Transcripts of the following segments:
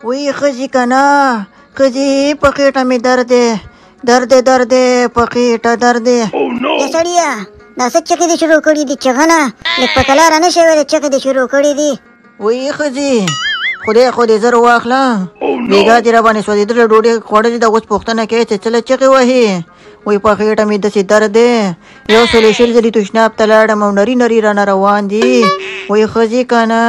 وی ښځې که نه ښځې په خېټه مې درد دی په خېټه درد دی. سړیه دا څه چغې دې شروع کړي دي چغنه لږ په کلاره نه شوې د چغې دې شروع کړي دي. وی ښځې خدای خو دې زر واخله بېګا دې را باندې سوځېدلې ډوډۍ خوړلې ده اوس پوښتنه کوې چې څله چغې وهې. وی په خېټه مې داسې درد دی 100 ځلې تشناب ته لاړم او نري رانه روان دي. وی ښځې که نه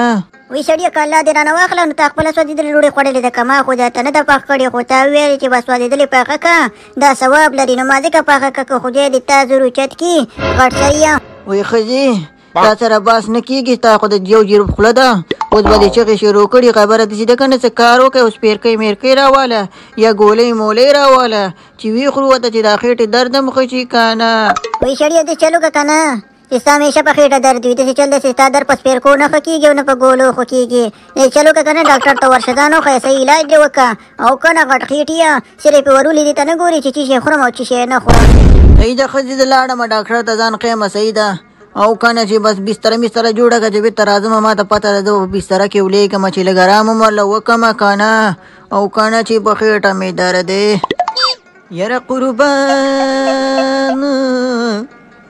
وی سړیه که الله دې رانه واخله نو تا خپله سوځېدلې ډوډۍ خوړلې ده که ما خو دا ته نه ده پخ کړې خو تا وویلې چې به سوځېدلې پاخه که دا ثواب لري نو ما ځکه پاخه که که خدای دې تا زر اوچت کي غټ سړیه. وی ښځې تا سره باس نه کېږي ستا خو د یو جیرب خوله ده اوس به دې چغې شروع کړي خبره داسې ده که نه څه کار وکړئ اوس پیرکۍ میرکۍ راواله یا ګولۍ مولۍ راواله چې وی خورو ورته چې دا خېټې درد هم ښه شي که نه. وی سړیه داسې چل وکړه که نه چې ستا همیشه په خېټه درد وي داسې چل داسې ستا درد په سپېرکو نه ښه کېږي او نه په ګولو ښه کېږي. داسې چل وکړه که نه ډاکټر ته ورشه ځان وښیه صحیح علاج دې وکړه او که نه غټ خېټیه صرف یې ورولې دې ته نه ګوري چې څه شی خورم او څه شی نه خورم. صحیح ده ښځې زه لاړم ډاکټر ته ځان ښیمه صحیح ده او که نه چې بس بستره جوړه کړه چې بېرته راځم ما ته پته ده زه په بستره کې ولیږم چې لږ ارام هم ورله وکړم که نه او که نه چې په خېټه مې درد دی. یاره قربان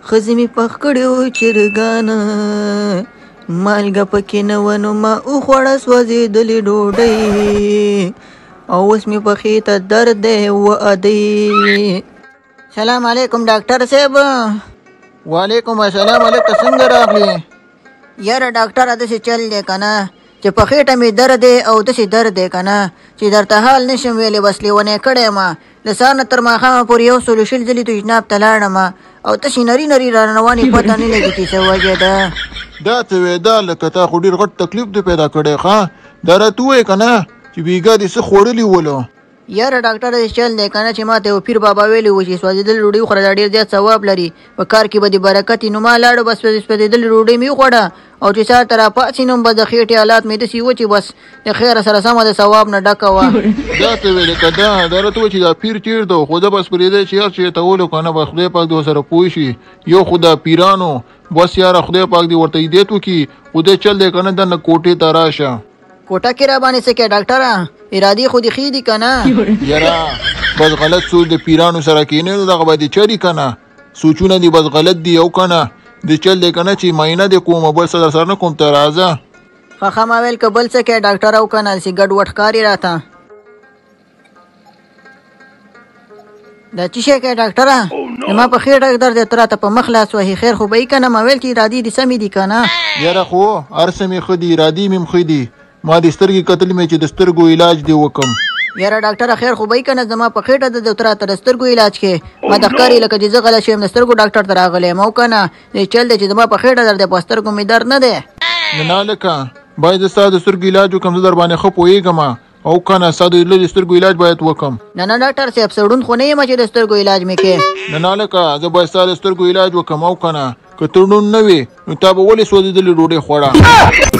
ښځې مې پخ کړي وو چرګانه مالګه پکې نه وه نو ما وخوړه سوځېدلې ډوډۍ او اوس مې په خېټه درد دی وعدې. سلام علیکم ډاکټر صاحب. وعلیکم السلام علیکم څنګه راغلی؟ یاره ډاکټره داسې چل دی که نه چې په خېټه مې درد دی او داسې درد دی که نه چې درته حال نشم ویلی بس لیونی کړی یم له سهار نه تر ماښامه پورې 100 ځلې تشناب ته لاړم او تاسې نري رانروانې پته نه لګي چې څه وجه ده. دا څه وی دا لکه تا خو ډېر غټ تکلیف دې پیدا کړی ښه دا راته ووایې که نه چې بېګا دې څه خوړلي ولو؟ یاره ډاکټر داسې چل دی که نه چې ما ته یو پیر بابا ویلي و چې سوځېدلې ډوډۍ وخوره دا ډېر زیات ثواب لري په کار کې به دې برکت وي. نو ما لاړو بس سوځېدلې ډوډۍ مې وخوړه او چې سهار ته راپاڅېنم بس د خېټې حالات مې داسې و چې بس د خیره سره سمه د ثواب نه ډکه وه. دا څه ویلې که دا راته ووایه چې دا پیر چېرته و خو ده بس پرېږدی چې هر چېرته ولو که نه بس خدای پاک دې ورسره پوه شي یو خو دا پیرانو بس یاره خدای پاک دې ورته هدایت وکړي خو دې چل دی که نه دننه کوټې ته راشه. کوټه کې را باندې څه کوې ډاکټره ارادې خو دې ښې دي که نه؟ یاره بس غلط سوچ د پیرانو سره کېنې نو دغه به دې چلي که نه سوچونه دې بس غلط دي او که نه دې چل دی که نه چې معاینه دې کوم بل څه در سره نه کوم ته راځه. ښه ما ویل که بل څه کوې ډاکټر او که نه داسې ګډ وډ ښکاري راته. دا څه شی کوې ډاکټره زما په خېټه درد دی ته راته په مخ لاس وهې خیر خو به یې که نه ما ویل چې ارادې دې سمې دي که نه؟ یاره خو هر څه مې ښه دي ارادې مې هم ښه دي ما دې سترګې کتلې مې چې د سترګو علاج دې وکړم. یاره ډاکټره خیر خو به یې که نه زما په خېټه د ته راته د سترګو علاج کې ما د ښکاري لکه چې زه غلط شویم د سترګو ډاکټر ته راغلی یم او که نه دې چل دی چې زما په خېټه درد دی په سترګو مې درد نه دی. نه لکه باید زه ستا د سترګو علاج وکړم زه در باندې ښه پوهېږم او که نه ستا د سترګو علاج باید وکړم. نه ډاکټر صاحب سړون خو نه یم چې د سترګو علاج مې کې. نه لکه زه باید ستا د سترګو علاج وکړم او که نه که تړون نه وي نو تا به ولې سوځېدلې ډوډۍ خوړه؟